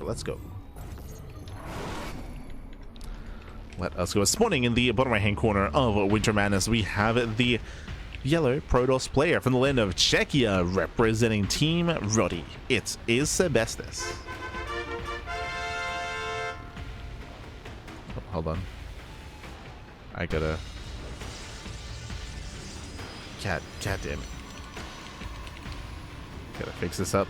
Let's go. Let us go. Spawning in the bottom right-hand corner of Winter Madness, we have the yellow Protoss player from the land of Czechia representing Team Roddy. It is Sebesdes. Oh, hold on. I gotta... God damn it. Gotta fix this up.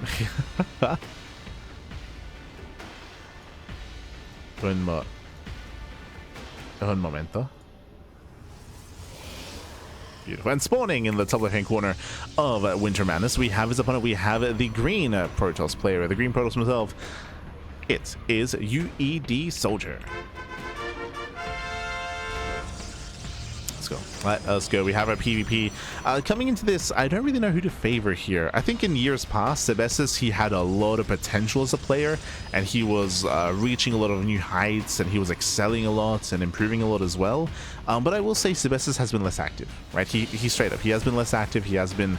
Un momento. Beautiful. And spawning in the top left-hand corner of Winter Madness, we have his opponent. We have the green Protoss player, the green Protoss himself. It is UedSoldier. Let us go. We have our PvP. Coming into this, I don't really know who to favor here. I think in years past, Sebesdes, he had a lot of potential as a player, and he was reaching a lot of new heights, and he was excelling a lot and improving a lot as well. But I will say Sebesdes has been less active, right? He straight up, he has been less active. He has been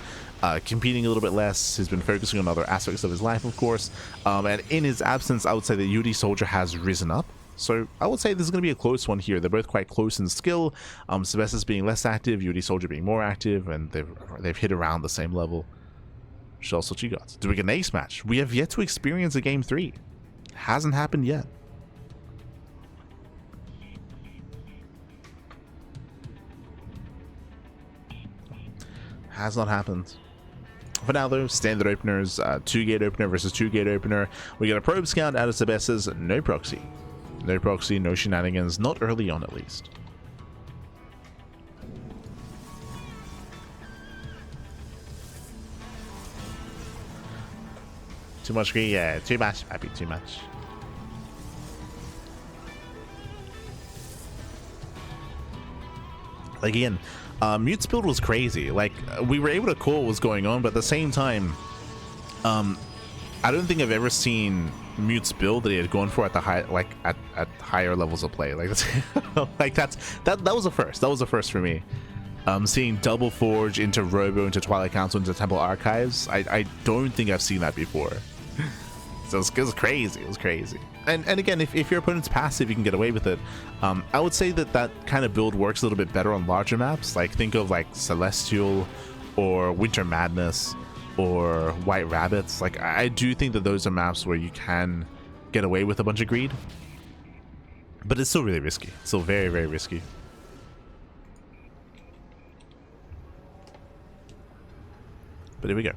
competing a little bit less. He's been focusing on other aspects of his life, of course. And in his absence, I would say that UedSoldier has risen up. So I would say this is going to be a close one here. They're both quite close in skill. Sebesdes being less active, UedSoldier being more active, and they've hit around the same level. Show us what you got. Do we get an ace match? We have yet to experience a game 3. Hasn't happened yet. Has not happened. For now though, standard openers, 2-gate opener versus 2-gate opener. We get a probe scout out of Sebesdes, no proxy. No proxy, no shenanigans, not early on at least. Too much green, yeah, too much, happy, too much. Again, Mute's build was crazy. Like, we were able to call what was going on, but at the same time, I don't think I've ever seen Mute's build that he had gone for at the high, like at higher levels of play. Like that's that was a first. That was a first for me. Seeing Double Forge into Robo, into Twilight Council, into Temple Archives. I don't think I've seen that before. So it was crazy. It was crazy. And again, if your opponent's passive, you can get away with it. I would say that kind of build works a little bit better on larger maps. Like think of like Celestial or Winter Madness or White Rabbits. Like I do think that those are maps where you can get away with a bunch of greed, but it's still really risky. It's still very, very risky. But here we go.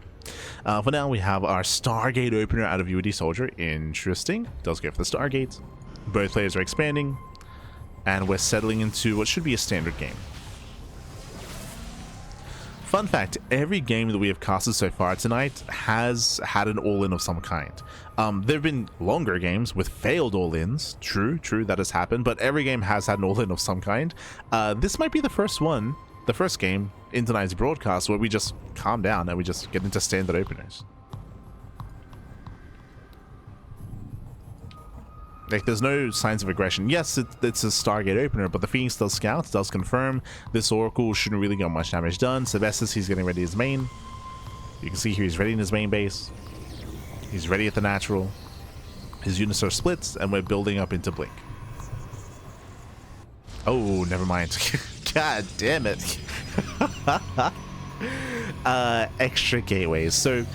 For now, we have our Stargate opener out of UedSoldier. Interesting. Does go for the Stargate. Both players are expanding, and we're settling into what should be a standard game. Fun fact, every game that we have casted so far tonight has had an all-in of some kind. There have been longer games with failed all-ins. True, that has happened, but every game has had an all-in of some kind. This might be the first one, the first game in tonight's broadcast where we just calm down and we just get into standard openers. Like, there's no signs of aggression. Yes, it's a Stargate opener, but the Phoenix does scout, does confirm. This Oracle shouldn't really get much damage done. Sebesdes, he's getting ready his main. You can see here he's ready in his main base. He's ready at the natural. His units are split, and we're building up into Blink. Oh, never mind. God damn it. Extra gateways. So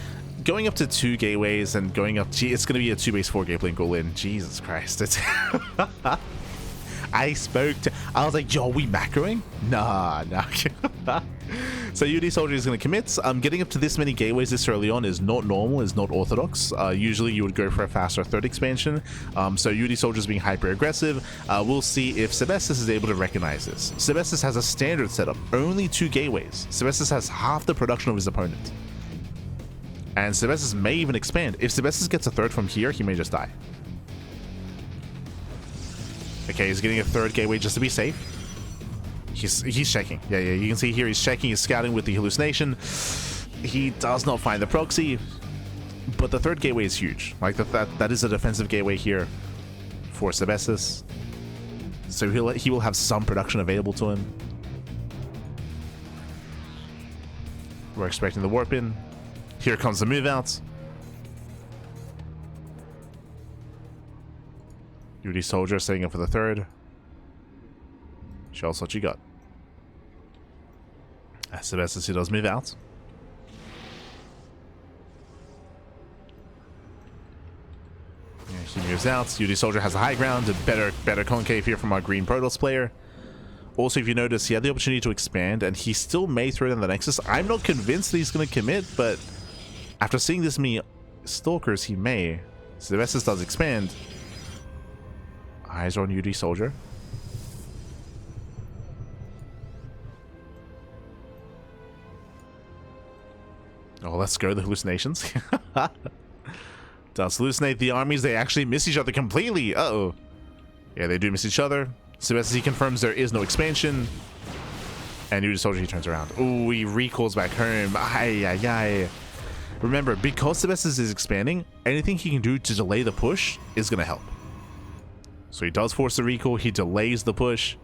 going up to 2 gateways and going up, it's going to be a 2-base 4-gate Blink all in. Jesus Christ. It's I was like, yo, are we macroing? Nah. So UedSoldier is going to commit. Getting up to this many gateways this early on is not normal, is not orthodox. Usually you would go for a faster 3rd expansion. So UedSoldier is being hyper aggressive. We'll see if Sebesdes is able to recognize this. Sebesdes has a standard setup, only 2 gateways. Sebesdes has half the production of his opponent. And Sebesdes may even expand. If Sebesdes gets a 3rd from here, he may just die. Okay, he's getting a 3rd gateway just to be safe. He's checking. Yeah, you can see here he's checking, he's scouting with the hallucination. He does not find the proxy, but the 3rd gateway is huge. Like that is a defensive gateway here for Sebesdes. So he will have some production available to him. We're expecting the warp in. Here comes the move out. UedSoldier setting up for the third. Show us what you got. As Sebesdes, he does move out. Yeah, he moves out. UedSoldier has the high ground. Better concave here from our green Protoss player. Also, if you notice, he had the opportunity to expand, and he still may throw down the Nexus. I'm not convinced that he's going to commit, but after seeing this many Stalkers, he may. Sebesdes does expand. Eyes on UedSoldier. Oh, let's go, the hallucinations. Does hallucinate the armies. They actually miss each other completely. Uh-oh. Yeah, they do miss each other. Sebesdes, he confirms there is no expansion. And UedSoldier, he turns around. Ooh, he recalls back home. Ay, ay, ay. Remember, because Sebesdes is expanding, anything he can do to delay the push is going to help. So he does force the recall. He delays the push.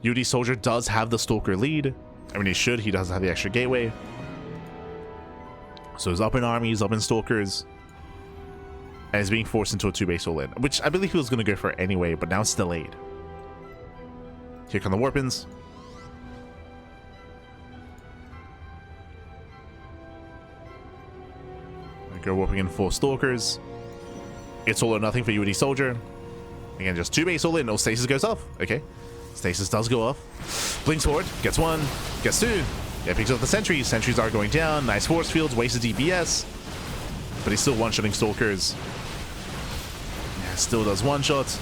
UedSoldier does have the Stalker lead. I mean, he should. He does have the extra gateway. So he's up in armies, up in Stalkers. And he's being forced into a 2-base all-in, which I believe he was going to go for anyway, but now it's delayed. Here come the Warpins. Go warping in 4 Stalkers. It's all or nothing for UedSoldier. Again, just 2-base all-in. Oh, Stasis goes off. Okay. Stasis does go off. Blinks forward. Gets 1. Gets 2. Yeah, picks up the sentries. Sentries are going down. Nice force fields. Wasted DPS. But he's still one-shotting Stalkers. Yeah, still does one-shot.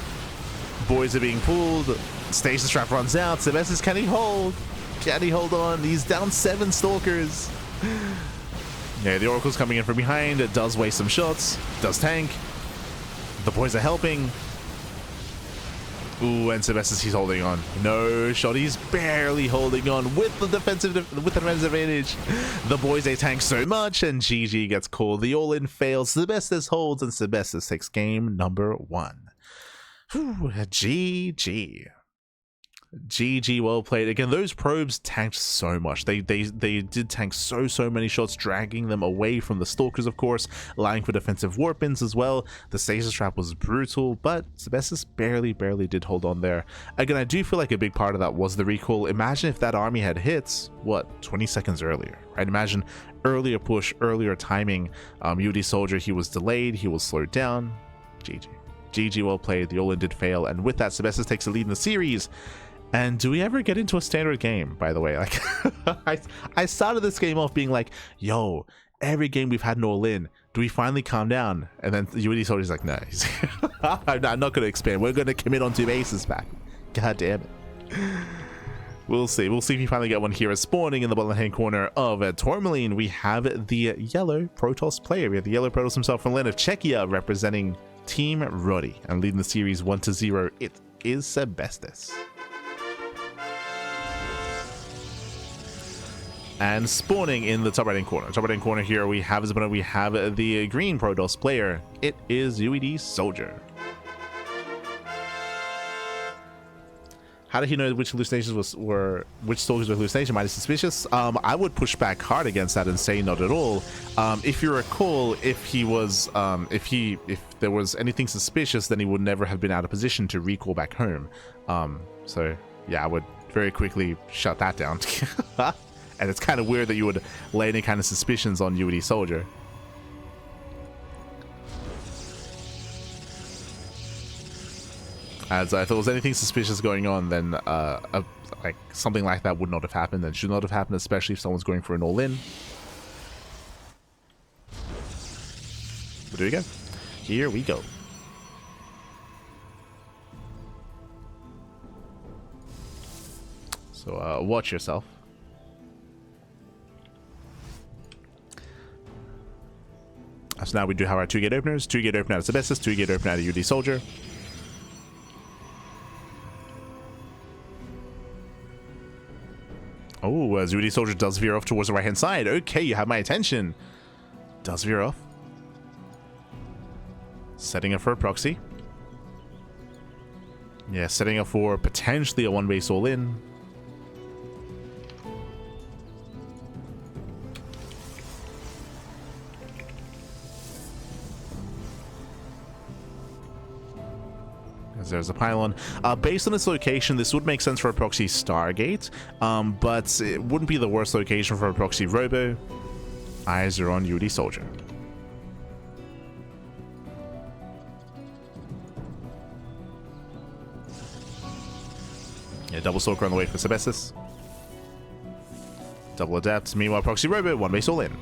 Boys are being pulled. Stasis trap runs out. Sebesdes, can he hold? Can he hold on? He's down 7 Stalkers. Yeah, the Oracle's coming in from behind. It does waste some shots. Does tank. The boys are helping. Ooh, and Sebesdes, he's holding on. No shot. He's barely holding on with the defensive advantage. The boys, they tank so much, and GG gets called. The all-in fails. Sebesdes holds, and Sebesdes takes game number 1. Whew, GG. GG, well played. Again, those probes tanked so much. They did tank so many shots, dragging them away from the Stalkers, of course, allowing for defensive warp-ins as well. The Stasis trap was brutal, but Sebesdes barely did hold on there. Again, I do feel like a big part of that was the recall. Imagine if that army had hits, what, 20 seconds earlier, right? Imagine earlier push, earlier timing. UedSoldier, he was delayed, he was slowed down. GG. GG, well played. The all-in did fail, and with that, Sebesdes takes the lead in the series. And do we ever get into a standard game, by the way? Like, I started this game off being like, yo, every game we've had an all-in, do we finally calm down? And then UedSoldier's like, no, I'm not going to expand. We're going to commit on 2 bases back. God damn it. We'll see. We'll see if we finally get one here. As spawning in the bottom hand corner of Tourmaline, we have the yellow Protoss player. We have the yellow Protoss himself from land of Czechia, representing Team Roddy. And leading the series 1-0, it is Sebesdes. And spawning in the top right hand corner. Top right hand corner here, we have the green Protoss player. It is UedSoldier. How did he know which hallucinations which Stalkers were hallucination? Mighty suspicious. I would push back hard against that and say not at all. If you recall, if there was anything suspicious, then he would never have been out of position to recall back home. So yeah, I would very quickly shut that down. And it's kind of weird that you would lay any kind of suspicions on UedSoldier. As if there was anything suspicious going on, then like something like that would not have happened and should not have happened, especially if someone's going for an all-in. But here we go. Here we go. So watch yourself. So now we do have our 2-gate openers. 2-gate opener out of Sebesdes, 2-gate opener out of UedSoldier. Oh, as UedSoldier does veer off towards the right-hand side. Okay, you have my attention. Does veer off. Setting up for a proxy. Yeah, setting up for potentially a 1-base all-in. There's a pylon. Based on its location, this would make sense for a proxy Stargate, but it wouldn't be the worst location for a proxy Robo. Eyes are on UedSoldier. Yeah, double Stalker on the way for Sebesdes. Double Adapt. Meanwhile, proxy Robo, one base all in.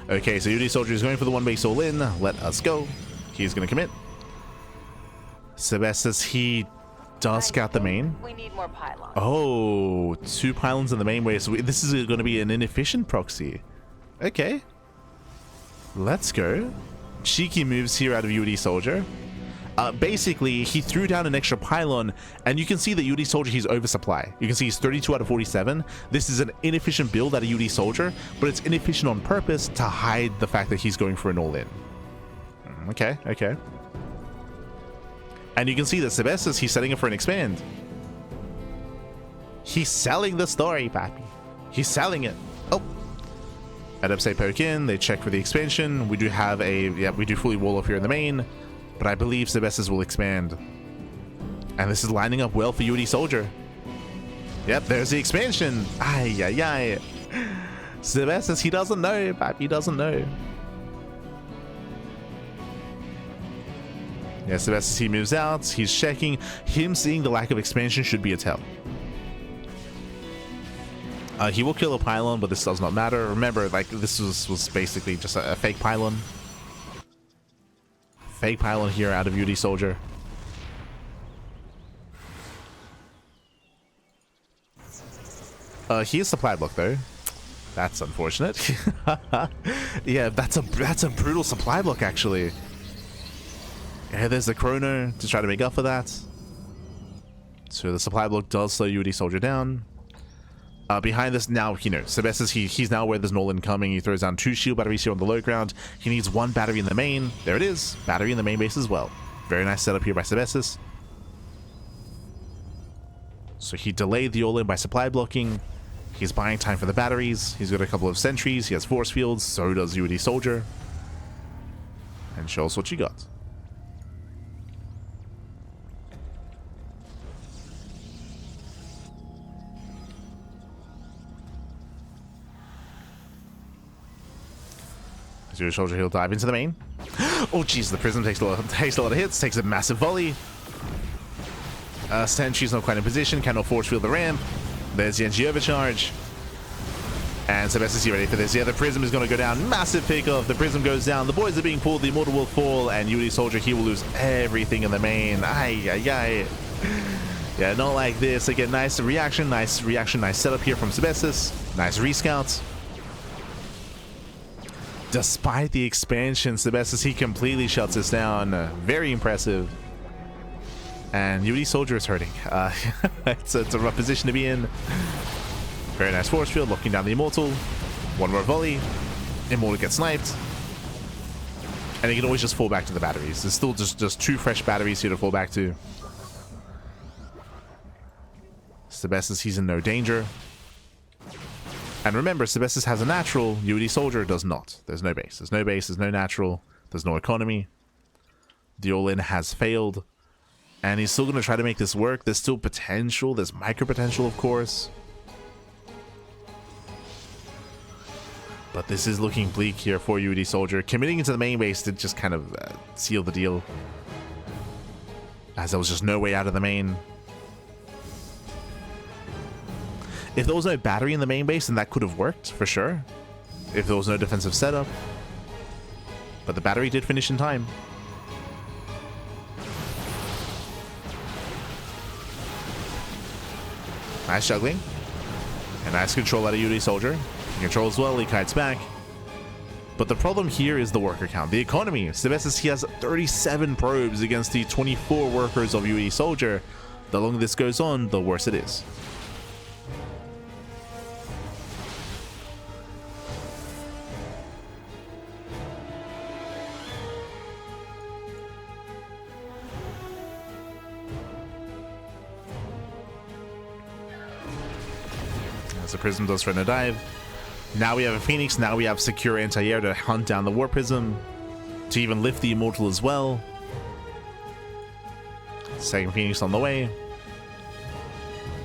Okay, so UedSoldier is going for the one base all in. Let us go. He's going to commit. Sebesdes, he does scout the main. We need more pylons. Oh, 2 pylons in the main way. So this is going to be an inefficient proxy. Okay. Let's go. Cheeky moves here out of UedSoldier. Basically, he threw down an extra pylon, and you can see that UedSoldier, he's oversupply. You can see he's 32 out of 47. This is an inefficient build out of UedSoldier, but it's inefficient on purpose to hide the fact that he's going for an all-in. Okay, okay. And you can see that Sebesdes, he's setting up for an expand. He's selling the story, papi. He's selling it. Oh. Adepts, they poke in, they check for the expansion. We do have a, yeah, we do fully wall off here in the main. But I believe Sebesdes will expand. And this is lining up well for UedSoldier. Yep, there's the expansion. Ay, ay, ay. Sebesdes, he doesn't know, Pap, he doesn't know. Yeah, Sebesdes, he moves out. He's checking. Him seeing the lack of expansion should be a tell. He will kill a pylon, but this does not matter. Remember, like, this was basically just a fake pylon. Fake pylon here out of UedSoldier. He is supply block though. That's unfortunate. Yeah, that's a brutal supply block actually. Yeah, there's the chrono to try to make up for that. So the supply block does slow UedSoldier down. Behind this now, you know, Sebesdes, he's now where there's an all-in coming. He throws down 2 shield batteries here on the low ground. He needs 1 battery in the main. There it is. Battery in the main base as well. Very nice setup here by Sebesdes. So he delayed the all-in by supply blocking. He's buying time for the batteries. He's got a couple of sentries. He has force fields. So does UedSoldier. And show us what you got. UedSoldier, he'll dive into the main. Oh jeez, the prism takes a lot of hits, takes a massive volley. Sentry's not quite in position, cannot force field the ramp. There's the NG overcharge. And Sebesdes, you ready for this? Yeah, the prism is going to go down. Massive pickoff. The prism goes down. The boys are being pulled. The immortal will fall, and UedSoldier, he will lose everything in the main. Ay, ay, ay. Yeah, not like this. Again, nice reaction, nice setup here from Sebesdes. Nice rescout. Despite the expansion, Sebesdes, he completely shuts us down. Very impressive. And UedSoldier is hurting. It's a rough position to be in. Very nice force field, locking down the Immortal. 1 more volley. Immortal gets sniped. And he can always just fall back to the batteries. There's still just 2 fresh batteries here to fall back to. Sebesdes, he's in no danger. And remember, Sebesdes has a natural, UedSoldier does not. There's no base. There's no base, there's no natural, there's no economy. The all-in has failed. And he's still going to try to make this work. There's still potential. There's micro potential, of course. But this is looking bleak here for UedSoldier. Committing into the main base to just kind of seal the deal. As there was just no way out of the main. If there was no battery in the main base, then that could have worked, for sure. If there was no defensive setup. But the battery did finish in time. Nice juggling. And nice control out of UedSoldier. He controls well, he kites back. But the problem here is the worker count. The economy. Sebesdes, he has 37 probes against the 24 workers of UedSoldier. The longer this goes on, the worse it is. As the prism does threaten a dive. Now we have a Phoenix, now we have secure anti-air to hunt down the War Prism, to even lift the Immortal as well. Second Phoenix on the way.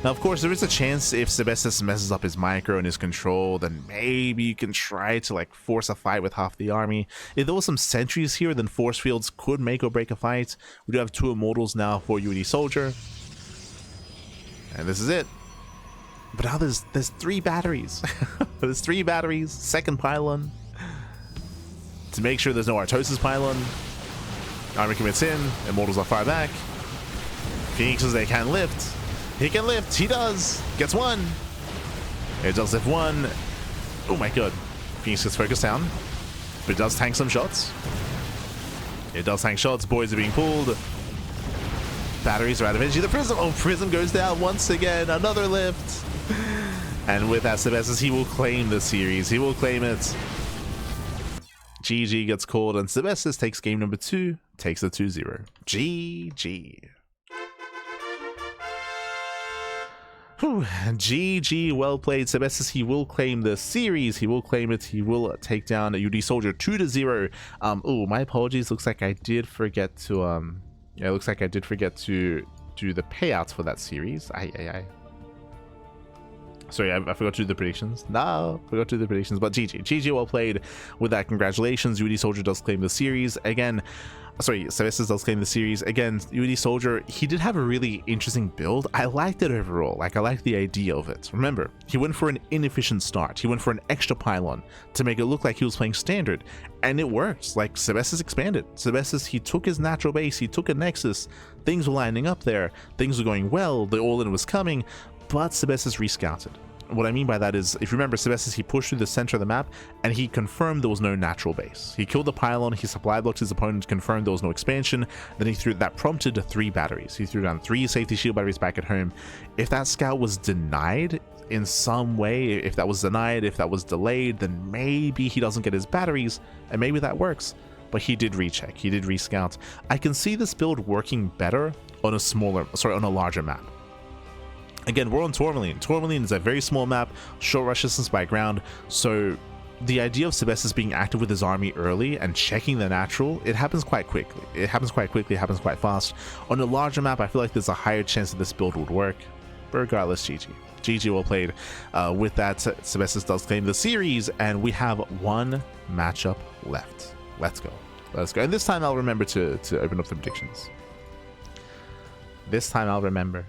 Now, of course, there is a chance if Sebesdes messes up his micro and his control, then maybe you can try to like force a fight with half the army. If there was some sentries here, then force fields could make or break a fight. We do have 2 immortals now for UedSoldier. And this is it. But now there's 3 batteries. There's 3 batteries, second pylon. To make sure there's no Artosis pylon. Army commits in, immortals are far back. Phoenixes, they can lift. He can lift, he does. Gets 1. It does lift 1. Oh my god. Phoenix gets focused down. But it does tank some shots. It does tank shots, boys are being pulled. Batteries are out of energy. The Prism, oh, Prism goes down once again. Another lift. And with that, Sebesdes, he will claim the series. He will claim it. GG gets called, and Sebesdes takes game number 2. Takes it 2-0. GG. Whew. GG, well played, Sebesdes. He will claim the series. He will claim it. He will take down UedSoldier 2-0. Oh, my apologies. Looks like I did forget to yeah, looks like I did forget to do the payouts for that series. Sorry, I forgot to do the predictions. No, forgot to do the predictions. But GG, well played. With that, congratulations. UedSoldier does claim the series again. Sorry, Sebesdes does claim the series again. UedSoldier, he did have a really interesting build. I liked it overall. Like, I liked the idea of it. Remember, he went for an inefficient start. He went for an extra pylon to make it look like he was playing standard, and it worked. Like, Sebesdes expanded. Sebesdes, he took his natural base. He took a nexus. Things were lining up there. Things were going well. The all-in was coming, but Sebesdes rescouted. What I mean by that is, if you remember, Sebesdes, he pushed through the center of the map and he confirmed there was no natural base. He killed the pylon, he supply blocked his opponent, confirmed there was no expansion, then he threw, that prompted 3 batteries. He threw down 3 safety shield batteries back at home. If that scout was denied in some way, if that was denied, if that was delayed, then maybe he doesn't get his batteries, and maybe that works. But he did recheck, he did rescout. I can see this build working better on a larger map. Again, we're on Tourmaline. Tourmaline is a very small map, short rush distance by ground, so the idea of Sebesdes being active with his army early and checking the natural, it happens quite quickly. It happens quite quite fast. On a larger map, I feel like there's a higher chance that this build would work. But regardless, GG, well played. With that, Sebesdes does claim the series, and we have 1 matchup left. Let's go. And this time I'll remember to open up the predictions. This time I'll remember.